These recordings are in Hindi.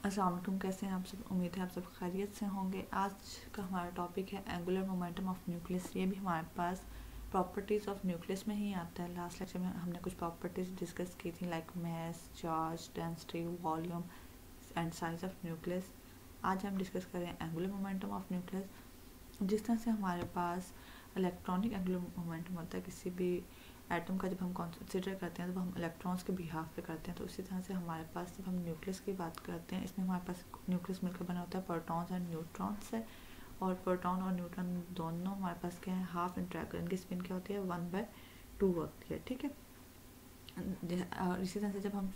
अस्सलाम वालेकुम, कैसे हैं आप सब। उम्मीद है आप सब खैरियत से होंगे। आज का हमारा टॉपिक है एंगुलर मोमेंटम ऑफ न्यूक्लियस। ये भी हमारे पास प्रॉपर्टीज़ ऑफ न्यूक्लियस में ही आता है। लास्ट लेक्चर में हमने कुछ प्रॉपर्टीज़ डिस्कस की थी like mass, charge, density, volume and size of nucleus. आज हम डिस्कस करें एंगुलर मोमेंटम ऑफ न्यूक्लियस। जिस तरह से हमारे पास इलेक्ट्रॉनिक एंगुलर मोमेंटम होता है किसी भी एटम का, जब हम कंसिडर करते हैं तो हम इलेक्ट्रॉन्स के बिहाफ पे करते हैं। तो उसी तरह से हमारे पास जब हम न्यूक्लियस की बात करते हैं, इसमें हमारे पास न्यूक्लियस मिलकर बना होता है प्रोटॉन्स एंड न्यूट्रॉन्स से। और प्रोटॉन और न्यूट्रॉन दोनों हमारे पास क्या है, हाफ इंटरेक्ट, इनकी स्पिन क्या होती है 1/2 होती है। ठीक है। और इसी तरह से जब हम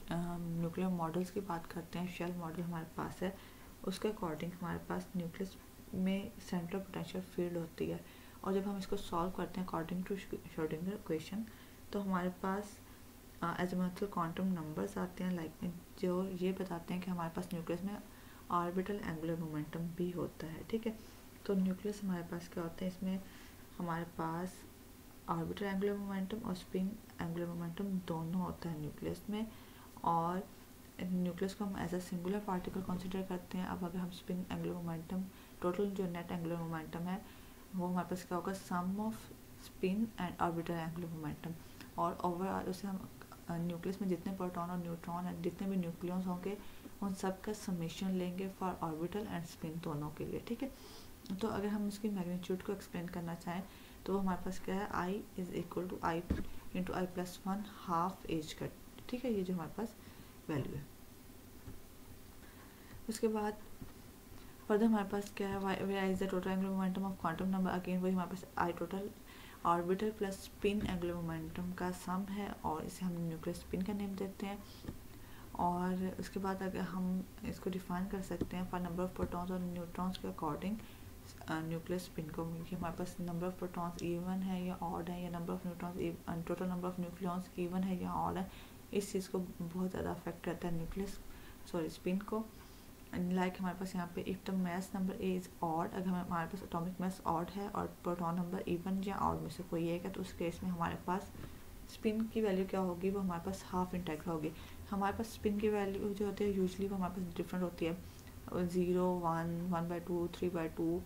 न्यूक्लियर मॉडल्स की बात करते हैं, शेल मॉडल हमारे पास है, उसके अकॉर्डिंग हमारे पास न्यूक्लियस में सेंट्रल पोटेंशियल फील्ड होती है। और जब हम इसको सॉल्व करते हैं अकॉर्डिंग टू श्रोडिंगर इक्वेशन, तो हमारे पास एजिमुथल क्वांटम नंबर्स आते हैं लाइक जो ये बताते हैं कि हमारे पास न्यूक्लियस में ऑर्बिटल एंगुलर मोमेंटम भी होता है। ठीक है। तो न्यूक्लियस हमारे पास क्या होता है, इसमें हमारे पास ऑर्बिटल एंगुलर मोमेंटम और स्पिन एंगुलर मोमेंटम दोनों होता है न्यूक्लियस में। और न्यूक्लियस को हम as a singular particle consider करते हैं। अब अगर हम स्पिन एंगुलर मोमेंटम, टोटल जो नेट एंगुलर मोमेंटम है, वो हमारे पास क्या होगा, sum of spin and orbital angular momentum. और ओवरऑल उसे हम न्यूक्लियस में जितने प्रोटॉन और न्यूट्रॉन एंड जितने भी न्यूक्लियस होंगे उन सब का समेशन लेंगे फॉर ऑर्बिटल एंड स्पिन दोनों के लिए। ठीक है। तो अगर हम इसकी मैग्नीट्यूड को एक्सप्लेन करना चाहें तो हमारे पास क्या है, I is equal to I into I plus 1 half एज का। ठीक है, ये जो हमारे पास वैल्यू है। उसके बाद फर्दर हमारे पास क्या है, Y is the total angular momentum of quantum number. Again वही हमारे पास I total orbital plus spin angular momentum का सम है, और इसे हम न्यूक्लियस स्पिन का नेम देते हैं। और उसके बाद अगर हम इसको डिफाइन कर सकते हैं फॉर नंबर ऑफ प्रोटॉन्स और न्यूट्रॉन्स के अकॉर्डिंग न्यूक्लियस स्पिन को, कि हमारे पास नंबर ऑफ प्रोटॉन्स इवन है या ऑड है, या number of neutrons, total number of nucleons even है या ऑड है। इस चीज़ को बहुत ज़्यादा अफेक्ट करता है न्यूक्लियस स्पिन को। लाइक हमारे पास यहाँ पे if the mass number A is odd, अगर हमारे पास एटॉमिक मास ऑड है और प्रोटॉन नंबर इवन या ऑड में से कोई एक है, तो उस केस में हमारे पास स्पिन की वैल्यू क्या होगी, वो हमारे पास हाफ इंटेग्रल होगी। हमारे पास स्पिन की वैल्यू जो होती है यूजली वो हमारे पास डिफरेंट होती है, 0, 1, 1/2, 3/2,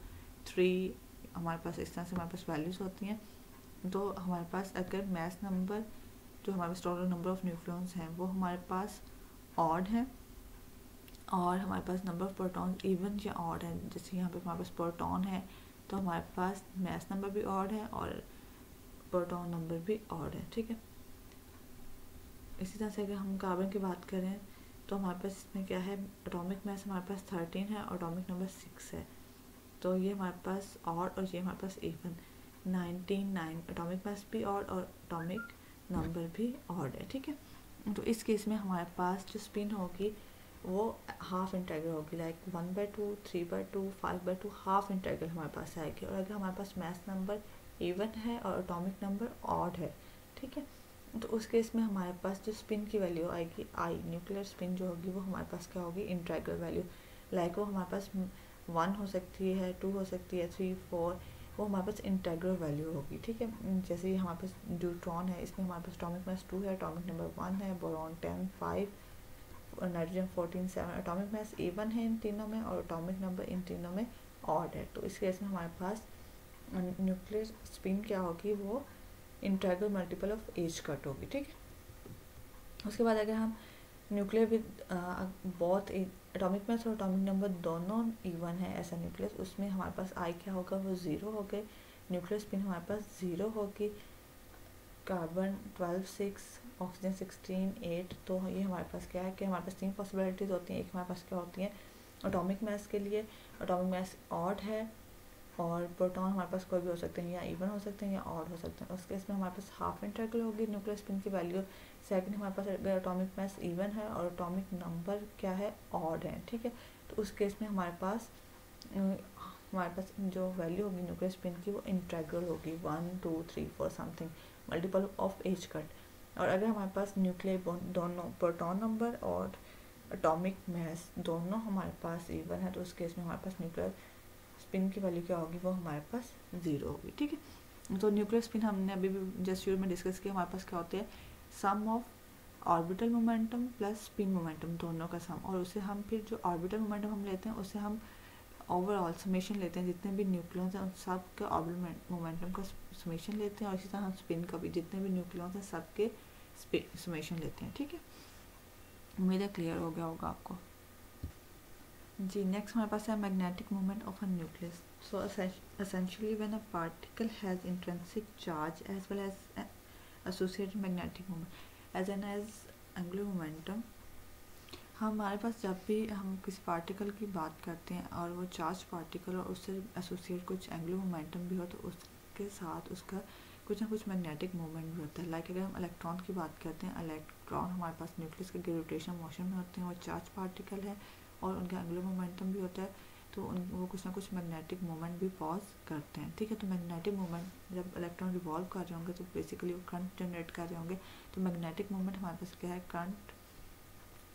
3, हमारे पास इस तरह से हमारे पास वैल्यूज होती हैं। तो हमारे पास अगर मास नंबर जो हमारे पास टोटल नंबर ऑफ न्यूक्लियॉन्स हैं वो हमारे पास ऑड है, और हमारे पास नंबर ऑफ प्रोटॉन इवन या ऑड है, जैसे यहाँ पे हमारे पास प्रोटॉन है तो हमारे पास मास नंबर भी ऑड है और प्रोटॉन नंबर भी ऑड है। ठीक है। इसी तरह से अगर हम कार्बन की बात करें तो हमारे पास इसमें क्या है, एटॉमिक मास हमारे पास 13 है और एटॉमिक नंबर 6 है। तो ये हमारे पास ऑड और ये हमारे पास इवन 19 एटॉमिक मास भी ऑड और एटॉमिक नंबर भी ऑड है। ठीक है। तो इस केस में हमारे पास जो स्पिन होगी वो हाफ इंटेग्रल होगी, लाइक 1/2, 3/2, 5/2 हाफ इंटेग्रल हमारे पास आएगी। और अगर हमारे पास मास नंबर इवन है और एटॉमिक नंबर ऑड है, ठीक है, तो उस केस में हमारे पास जो स्पिन की वैल्यू आएगी आई, न्यूक्लियर स्पिन जो होगी वो हमारे पास क्या होगी, इंटेग्रल वैल्यू। लाइक वो हमारे पास 1 हो सकती है, 2 हो सकती है, 3, 4, वो हमारे पास इंटेग्रल वैल्यू होगी। ठीक है। जैसे ही हमारे पास न्यूट्रॉन है, इसमें हमारे पास एटॉमिक मास 2 है, एटॉमिक नंबर 1 है, बोरॉन 10, 5 और नाइट्रोजन 14, 7। एटॉमिक मास इवन है इन तीनों में और एटॉमिक नंबर इन तीनों में ऑड है। तो इस केस में हमारे पास न्यूक्लियर स्पिन क्या होगी, वो integral multiple of h cut होगी। ठीक है। उसके बाद अगर हम न्यूक्लियर विद बहुत एटॉमिक मास और एटॉमिक नंबर दोनों इवन है ऐसा न्यूक्लियस, उसमें हमारे पास आई क्या होगा, वो 0 हो गए। न्यूक्लियर स्पिन हमारे पास 0 होगी, कार्बन 12, 6, ऑक्सीजन 16, 8। तो ये हमारे पास क्या है कि हमारे पास 3 पॉसिबिलिटीज़ होती हैं। एक हमारे पास क्या होती है, एटॉमिक मास के लिए एटॉमिक मास ऑड है और प्रोटॉन हमारे पास कोई भी हो सकते हैं, या इवन हो सकते हैं या ऑड हो सकते हैं। उस केस में हमारे पास हाफ इंटेग्रल होगी न्यूक्लियर स्पिन की वैल्यू। सेकंड हमारे पास अगर एटॉमिक मास इवन है और एटॉमिक नंबर क्या है, ऑड है। ठीक है। तो उस केस में हमारे पास जो वैल्यू होगी न्यूक्लियर स्पिन की वो इंटेग्रल होगी, 1, 2, 3, 4 something multiple of h cut. और अगर हमारे पास न्यूक्लियर दोनों प्रोटॉन नंबर और एटॉमिक मास दोनों हमारे पास इवन है, तो उस केस में हमारे पास न्यूक्लियर स्पिन की वैल्यू क्या होगी, वो हमारे पास 0 होगी। ठीक है। तो न्यूक्लियर स्पिन हमने अभी भी जस्ट शुरू में डिस्कस किया, हमारे पास क्या होते हैं, sum of orbital momentum plus spin momentum दोनों का सम, और उसे हम फिर जो ऑर्बिटल मोमेंटम हम लेते हैं उसे हम ओवरऑल समेशन लेते हैं, जितने भी न्यूक्लियॉन्स हैं उन सब के ऑर्बिटल मोमेंटम का समेशन लेते हैं, और इसी तरह हम स्पिन का भी जितने भी न्यूक्लियॉन्स हैं सब के समेशन लेते हैं। ठीक है, उम्मीद है क्लियर हो गया होगा आपको। जी नेक्स्ट हमारे पास है magnetic moment of a nucleus. So essentially when a particle has intrinsic charge as well as associated magnetic moment as an as angular momentum, हमारे पास जब भी हम किसी पार्टिकल की बात करते हैं और वो चार्ज पार्टिकल और उससे एसोसिएट कुछ एंगुलर मोमेंटम भी हो तो उसके साथ उसका कुछ ना कुछ मैग्नेटिक मूवमेंट भी होता है। लाइक अगर हम इलेक्ट्रॉन की बात करते हैं, इलेक्ट्रॉन हमारे पास न्यूक्लियस के ग्रेविटेशन मोशन में होते हैं, वो चार्ज पार्टिकल है और उनका एंगुलर मोमेंटम भी होता है, तो वो कुछ ना कुछ मैग्नेटिक मूवमेंट भी पॉज करते हैं। ठीक है, तो मैग्नेटिक मूवमेंट जब इलेक्ट्रॉन रिवॉल्व कर रहे होंगे तो बेसिकली वो करंट जनरेट कर रहे होंगे, तो मैग्नेटिक मूवमेंट हमारे पास क्या है, current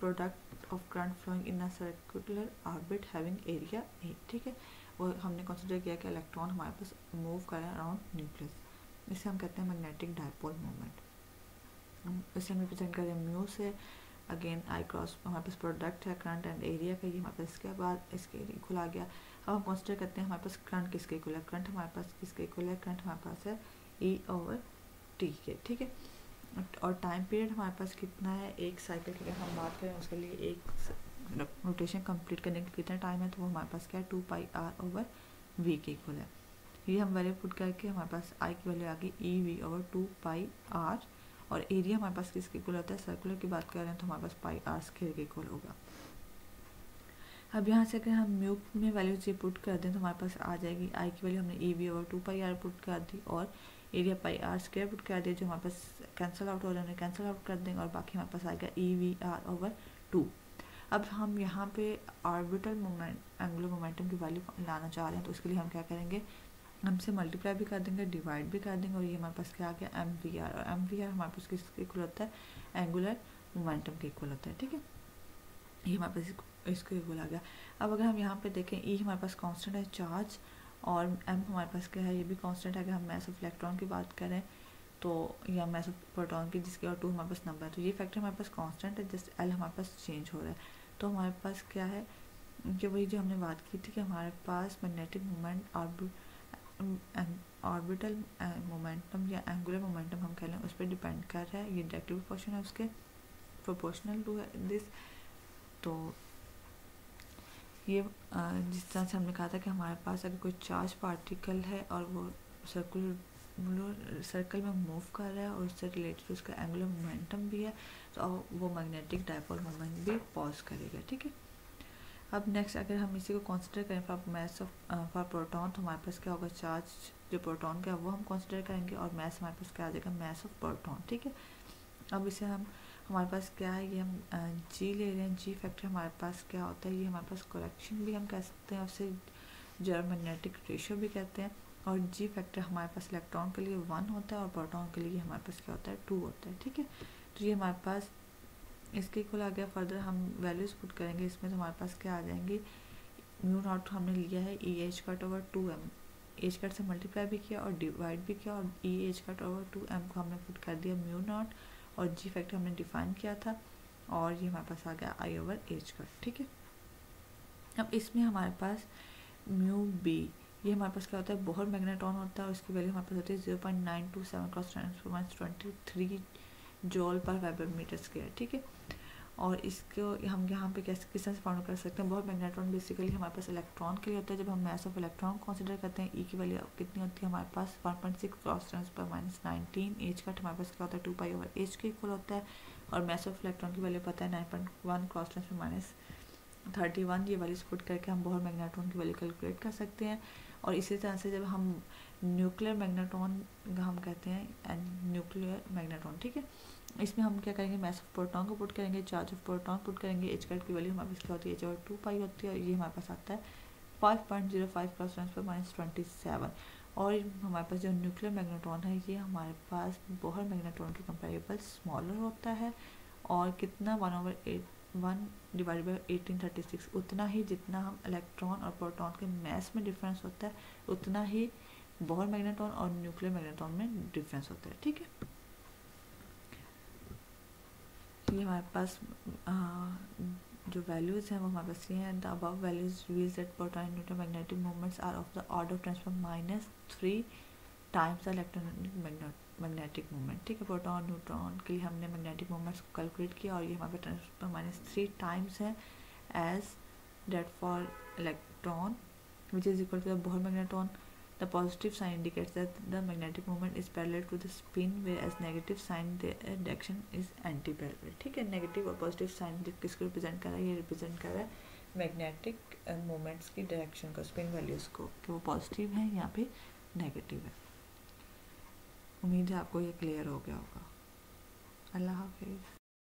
product of current flowing in a circular orbit having area A. ठीक है, वो हमने कंसिडर किया कि इलेक्ट्रॉन हमारे पास मूव कर रहे हैं अराउंड न्यूक्लियस, इसे हम कहते हैं मैग्नेटिक डायपोल मूवमेंट। इसे हम रिप्रेजेंट करें म्यू से, अगेन आई क्रॉस हमारे पास प्रोडक्ट है करंट एंड एरिया का, ये हमारे पास इसके बाद इसके इक्वल आ गया। अब हम कंसिडर करते हैं हमारे पास करंट किसके इक्वल है, करंट हमारे पास किसके इक्वल है, करंट हमारे पास है E/T के। ठीक है, और टाइम पीरियड हमारे पास कितना है, एक साइकिल की अगर हम बात करें उसके लिए एक रोटेशन कंप्लीट करने के कितना टाइम है, तो वो हमारे पास क्या है 2πr/v के इक्वल है। ये हम वैल्यू पुट करके हमारे पास आई की वैल्यू आ गई EV/2πr, और एरिया हमारे पास किसके इक्वल होता है, सर्कुलर की बात कर रहे हैं तो हमारे पास πr² के इक्वल होगा। अब यहाँ से अगर हम म्यू में वैल्यूज ये पुट कर दें तो हमारे पास आ जाएगी, आई की वैल्यू हमने EV/2πr पुट कर दी और एरिया πr² पुट कर दिया, जो हमारे पास कैंसिल आउट हो रहा है उन्हें कैंसिल आउट कर देंगे और बाकी हमारे पास आएगा EVr/2। अब हम यहाँ पे ऑर्बिटल मोमेंट एंगुलर मोमेंटम की वैल्यू लाना चाह रहे हैं, तो उसके लिए हम क्या करेंगे, हमसे मल्टीप्लाई भी कर देंगे, डिवाइड भी कर देंगे, और ये हमारे पास क्या आ गया MVr, और MVr हमारे पास किसके इक्वल होता है, एंगुलर मोमेंटम के इक्वल होता है। ठीक है, ये हमारे पास इसके इक्वल आ गया। अब अगर हम यहाँ पे देखें, E हमारे पास कांस्टेंट है चार्ज, और M हमारे पास क्या है, ये भी कांस्टेंट है। अगर हम मैस ऑफ इलेक्ट्रॉन की बात करें तो या मैस ऑफ प्रोटॉन की, जिसके और 2 हमारे पास नंबर है, तो ये फैक्टर हमारे पास कांस्टेंट है, जस्ट L हमारे पास चेंज हो रहा है। तो हमारे पास क्या है कि वही जो हमने बात की थी कि हमारे पास मैग्नेटिक मोमेंट ऑर्बिटल मोमेंटम या एंगुलर मोमेंटम हम कह लें, उस पर डिपेंड कर रहा है, ये डायरेक्टली प्रोपोर्शनल है उसके, प्रोपोर्शनल टू दिस। तो ये जिस तरह से हमने कहा था कि हमारे पास अगर कोई चार्ज पार्टिकल है और वो सर्कल में मूव कर रहा है और उससे रिलेटेड उसका एंगुलर मोमेंटम भी है, तो वो मैग्नेटिक डायपोल मोमेंट भी पॉज करेगा। ठीक है, अब नेक्स्ट अगर हम इसी को कंसिडर करें for mass of for proton, तो हमारे पास क्या होगा, चार्ज जो प्रोटॉन का है वो हम कंसिडर करेंगे, और मैस हमारे पास क्या आ जाएगा, मैस ऑफ प्रोटॉन। ठीक है, अब इसे हम हमारे पास क्या है, ये हम G ले रहे हैं, G फैक्टर हमारे पास क्या होता है, ये हमारे पास करेक्शन भी हम कह सकते हैं, उसे मैग्नेटिक रेशियो भी कहते हैं, और G फैक्टर हमारे पास इलेक्ट्रॉन के लिए 1 होता है और प्रोटॉन के लिए हमारे पास क्या होता है 2 होता है। ठीक है, तो ये हमारे पास इसके इक्वल आ गया। फर्दर हम वैल्यूज पुट करेंगे इसमें, तो हमारे पास क्या आ जाएंगी, म्यू नॉट हमने लिया है EH/2m, एच कट से मल्टीप्लाई भी किया और डिवाइड भी किया, और EH/2m को हमने पुट कर दिया म्यू नॉट, और G फैक्टर हमने डिफाइन किया था, और ये हमारे पास आ गया I/H कट। ठीक है, अब इसमें हमारे पास म्यू बी, ये हमारे पास क्या होता है, बोहर मैग्नेट्रॉन होता है, और उसकी वैल्यू हमारे पास होती है 0.927 × 10⁻23 जूल पर वेबर मीटर स्क्वायर। ठीक है, और इसको हम यहाँ पे कैसे किस तरह से फाउंड कर सकते हैं, बहुत मैग्नेट्रॉन बेसिकली हमारे पास इलेक्ट्रॉन के लिए होता है। जब हम मैस ऑफ इलेक्ट्रॉन कंसिडर करते हैं, E की वैल्यू कितनी होती है हमारे पास 1.6 × 10⁻19, एच कट हमारे पास क्या होता है 2π/h के इक्वल होता है, और मैस ऑफ इलेक्ट्रॉन की वैल्यू पता है 9.1 × 10⁻31, ये वैल्यूज पुट करके हम बोहर मैग्नेट्रॉन की वैल्यू कैलकुलेट कर सकते हैं। और इसी तरह से जब हम न्यूक्लियर मैग्नेट्रॉन हम कहते हैं न्यूक्लियर मैग्नेट्रॉन, ठीक है, इसमें हम क्या करेंगे, मैस ऑफ प्रोटॉन को पुट करेंगे, चार्ज ऑफ प्रोटॉन पुट करेंगे, एच कट की वैल्यू हमारे पास क्या होती है H/2π होती है, और ये हमारे पास आता है 5.05 × 10⁻27। और हमारे पास जो न्यूक्लियर मैग्नेट्रॉन है ये हमारे पास बोहर मैग्नेट्रॉन के कंपेरेबल स्मॉलर होता है, और कितना 1/1836, उतना ही जितना हम इलेक्ट्रॉन और प्रोटॉन के मैस में डिफरेंस होता है उतना ही बोहर मैग्नेट्रॉन और न्यूक्लियर मैग्नेट्रॉन में डिफरेंस होता है। ठीक है, ये हमारे पास जो वैल्यूज़ हैं वो हमारे पास ये हैं. The above values reveals that proton and neutron magnetic movements are of the order of transfer -3 times the electromagnetic magnetic movement. ठीक है, प्रोटॉन न्यूट्रॉन के लिए हमने मैग्नेटिक मूवमेंट्स को कैलकुलेट किया और ये हमारे ट्रांसफर -3 टाइम्स है as that for electron which is equal to the Bohr magnetron. The positive sign indicates that the magnetic moment is parallel to the spin, whereas negative sign the direction is anti-parallel. ठीक है, नेगेटिव और पॉजिटिव साइन किसको रिप्रेजेंट कर रहा है? ये रिप्रेजेंट कर रहा है मैग्नेटिक मोमेंट्स की डायरेक्शन को, स्पिन वैल्यूज़ को, कि वो पॉजिटिव है यहाँ पे नेगेटिव है. उम्मीद है आपको ये क्लियर हो गया होगा. अल्लाह हाफिज़.